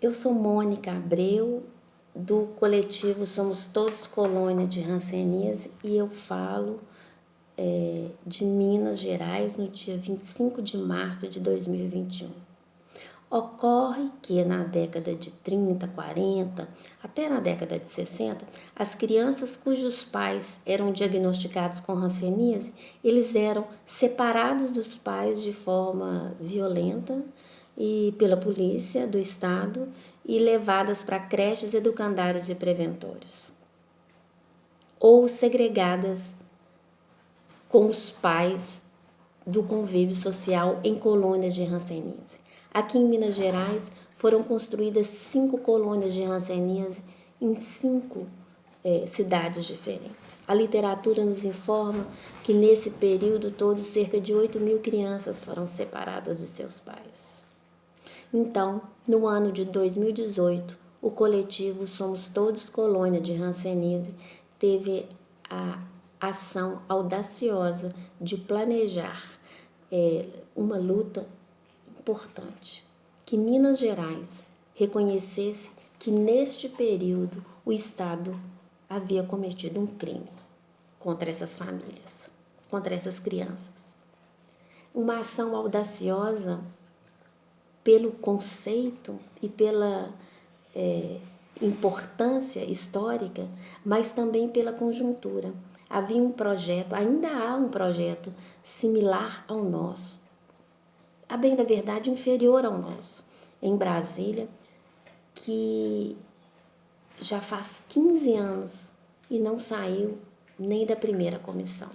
Eu sou Mônica Abreu, do coletivo Somos Todos Colônia de Hanseníase, e eu falo de Minas Gerais no dia 25 de março de 2021. Ocorre que na década de 30, 40, até na década de 60, as crianças cujos pais eram diagnosticados com hanseníase, eles eram separados dos pais de forma violenta e pela polícia do estado e levadas para creches, educandários e preventórios, ou segregadas com os pais do convívio social em colônias de hanseníase. Aqui em Minas Gerais foram construídas 5 colônias de hanseníase em 5 cidades diferentes. A literatura nos informa que nesse período todo cerca de 8.000 crianças foram separadas de seus pais. Então, no ano de 2018, o coletivo Somos Todos Colônia de Hanseníase teve a ação audaciosa de planejar uma luta importante, que Minas Gerais reconhecesse que neste período o Estado havia cometido um crime contra essas famílias, contra essas crianças. Uma ação audaciosa pelo conceito e pela importância histórica, mas também pela conjuntura. Havia um projeto, ainda há um projeto similar ao nosso, a bem da verdade inferior ao nosso, em Brasília, que já faz 15 anos e não saiu nem da primeira comissão.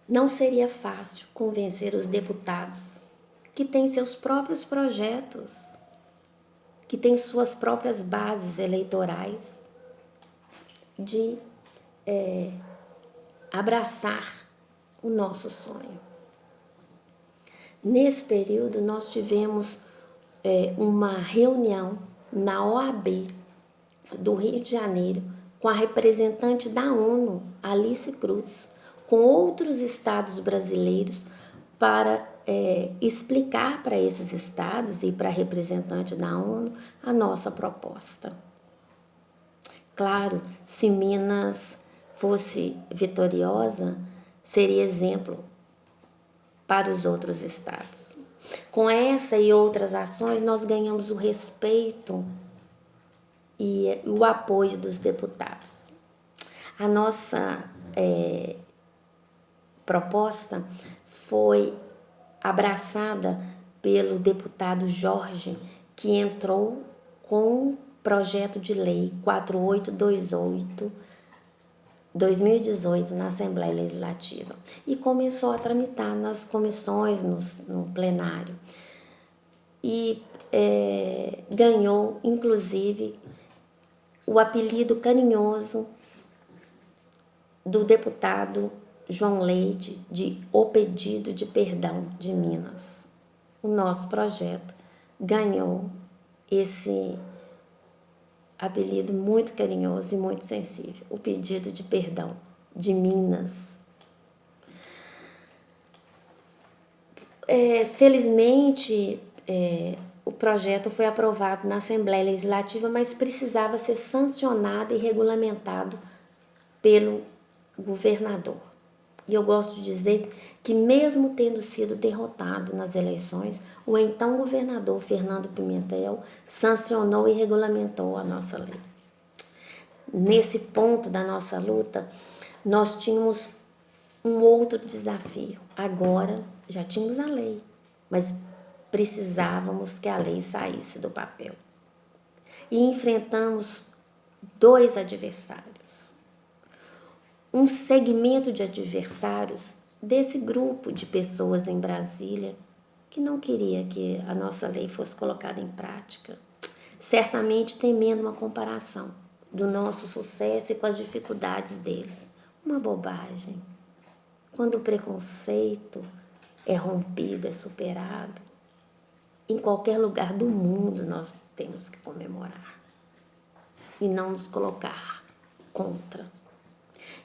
Não seria fácil convencer os deputados que têm seus próprios projetos, que têm suas próprias bases eleitorais, de abraçar o nosso sonho. Nesse período, nós tivemos uma reunião na OAB do Rio de Janeiro com a representante da ONU, Alice Cruz, com outros estados brasileiros para explicar para esses estados e para a representante da ONU a nossa proposta. Claro, se Minas fosse vitoriosa, seria exemplo para os outros estados. Com essa e outras ações, nós ganhamos o respeito e o apoio dos deputados. A nossa proposta foi abraçada pelo deputado Jorge, que entrou com um projeto de lei 4828/2018 na Assembleia Legislativa e começou a tramitar nas comissões, no plenário. E ganhou, inclusive, o apelido carinhoso do deputado João Leite de O Pedido de Perdão de Minas. O nosso projeto ganhou esse apelido muito carinhoso e muito sensível, o Pedido de Perdão de Minas. Felizmente, o projeto foi aprovado na Assembleia Legislativa, mas precisava ser sancionado e regulamentado pelo governador. E eu gosto de dizer que, mesmo tendo sido derrotado nas eleições, o então governador Fernando Pimentel sancionou e regulamentou a nossa lei. Nesse ponto da nossa luta, nós tínhamos um outro desafio. Agora já tínhamos a lei, mas precisávamos que a lei saísse do papel. E enfrentamos 2 adversários. Um segmento de adversários desse grupo de pessoas em Brasília que não queria que a nossa lei fosse colocada em prática, certamente temendo uma comparação do nosso sucesso e com as dificuldades deles. Uma bobagem. Quando o preconceito é rompido, é superado, em qualquer lugar do mundo nós temos que comemorar e não nos colocar contra.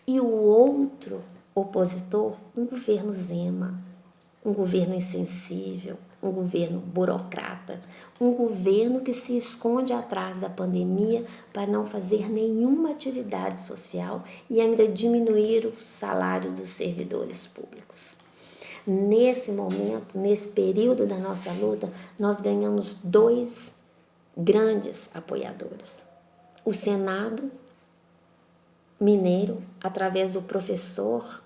E o outro opositor, um governo Zema, um governo insensível, um governo burocrata, um governo que se esconde atrás da pandemia para não fazer nenhuma atividade social e ainda diminuir o salário dos servidores públicos. Nesse momento, nesse período da nossa luta, nós ganhamos 2 grandes apoiadores. O Senado Mineiro, através do professor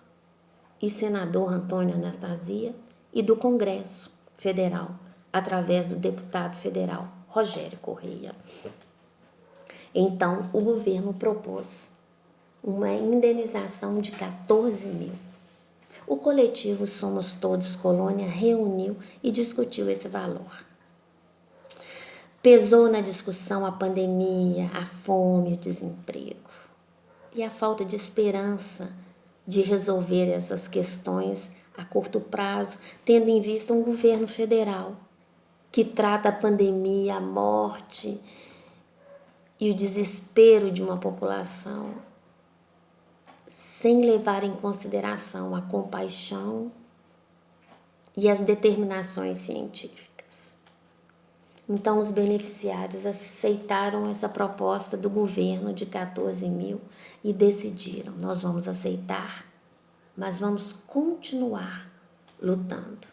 e senador Antônio Anastasia, e do Congresso Federal, através do deputado federal Rogério Correia. Então, o governo propôs uma indenização de 14 mil. O coletivo Somos Todos Colônia reuniu e discutiu esse valor. Pesou na discussão a pandemia, a fome, o desemprego e a falta de esperança de resolver essas questões a curto prazo, tendo em vista um governo federal que trata a pandemia, a morte e o desespero de uma população sem levar em consideração a compaixão e as determinações científicas. Então, os beneficiários aceitaram essa proposta do governo de 14 mil e decidiram: nós vamos aceitar, mas vamos continuar lutando.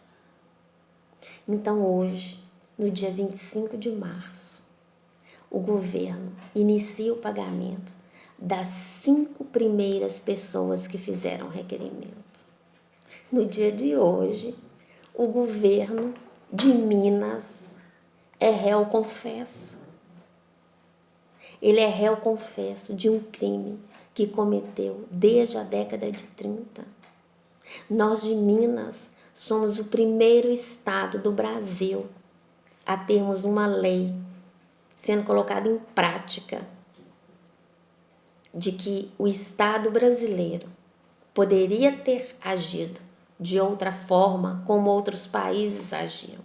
Então, hoje, no dia 25 de março, o governo inicia o pagamento das 5 primeiras pessoas que fizeram requerimento. No dia de hoje, o governo de Minas é réu confesso. Ele é réu confesso de um crime que cometeu desde a década de 30. Nós de Minas somos o primeiro estado do Brasil a termos uma lei sendo colocada em prática de que o Estado brasileiro poderia ter agido de outra forma como outros países agiam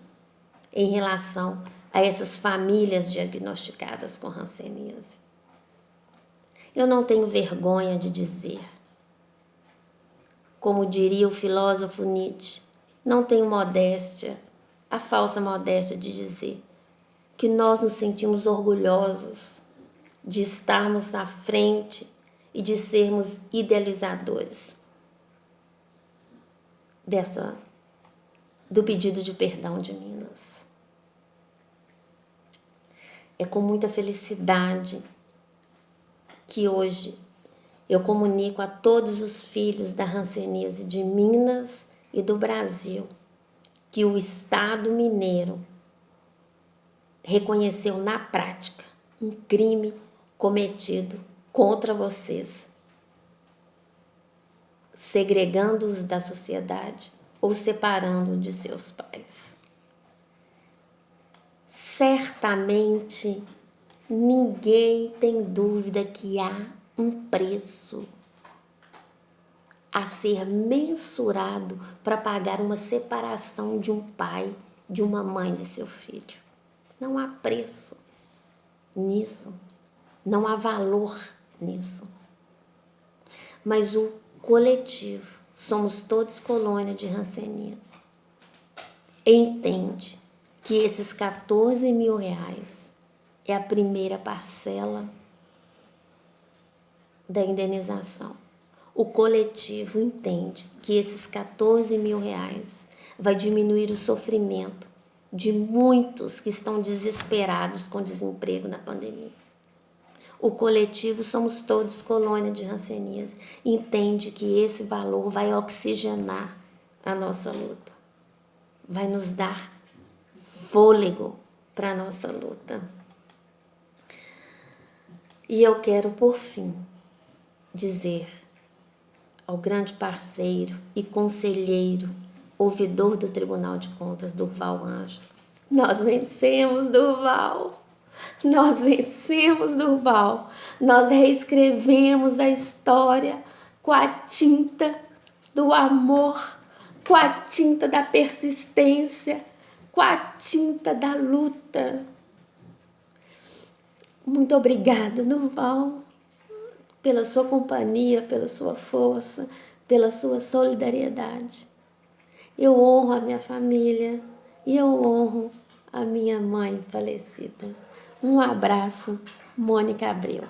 em relação a essas famílias diagnosticadas com hanseníase. Eu não tenho vergonha de dizer, como diria o filósofo Nietzsche, não tenho modéstia, a falsa modéstia de dizer que nós nos sentimos orgulhosos de estarmos à frente e de sermos idealizadores do pedido de perdão de Minas. É com muita felicidade que hoje eu comunico a todos os filhos da hanseníase de Minas e do Brasil que o Estado mineiro reconheceu na prática um crime cometido contra vocês, segregando-os da sociedade ou separando-os de seus pais. Certamente, ninguém tem dúvida que há um preço a ser mensurado para pagar uma separação de um pai, de uma mãe de seu filho. Não há preço nisso, não há valor nisso. Mas o coletivo, Somos Todos Colônia de hanseníase, entende que esses 14 mil reais é a primeira parcela da indenização. O coletivo entende que esses 14 mil reais vai diminuir o sofrimento de muitos que estão desesperados com desemprego na pandemia. O coletivo Somos Todos Colônia de hanseníase entende que esse valor vai oxigenar a nossa luta, vai nos dar fôlego para a nossa luta. E eu quero, por fim, dizer ao grande parceiro e conselheiro, ouvidor do Tribunal de Contas, Durval Ângelo: nós vencemos, Durval! Nós vencemos, Durval! Nós reescrevemos a história com a tinta do amor, com a tinta da persistência, com a tinta da luta. Muito obrigada, Durval, pela sua companhia, pela sua força, pela sua solidariedade. Eu honro a minha família, e eu honro a minha mãe falecida. Um abraço, Mônica Abreu.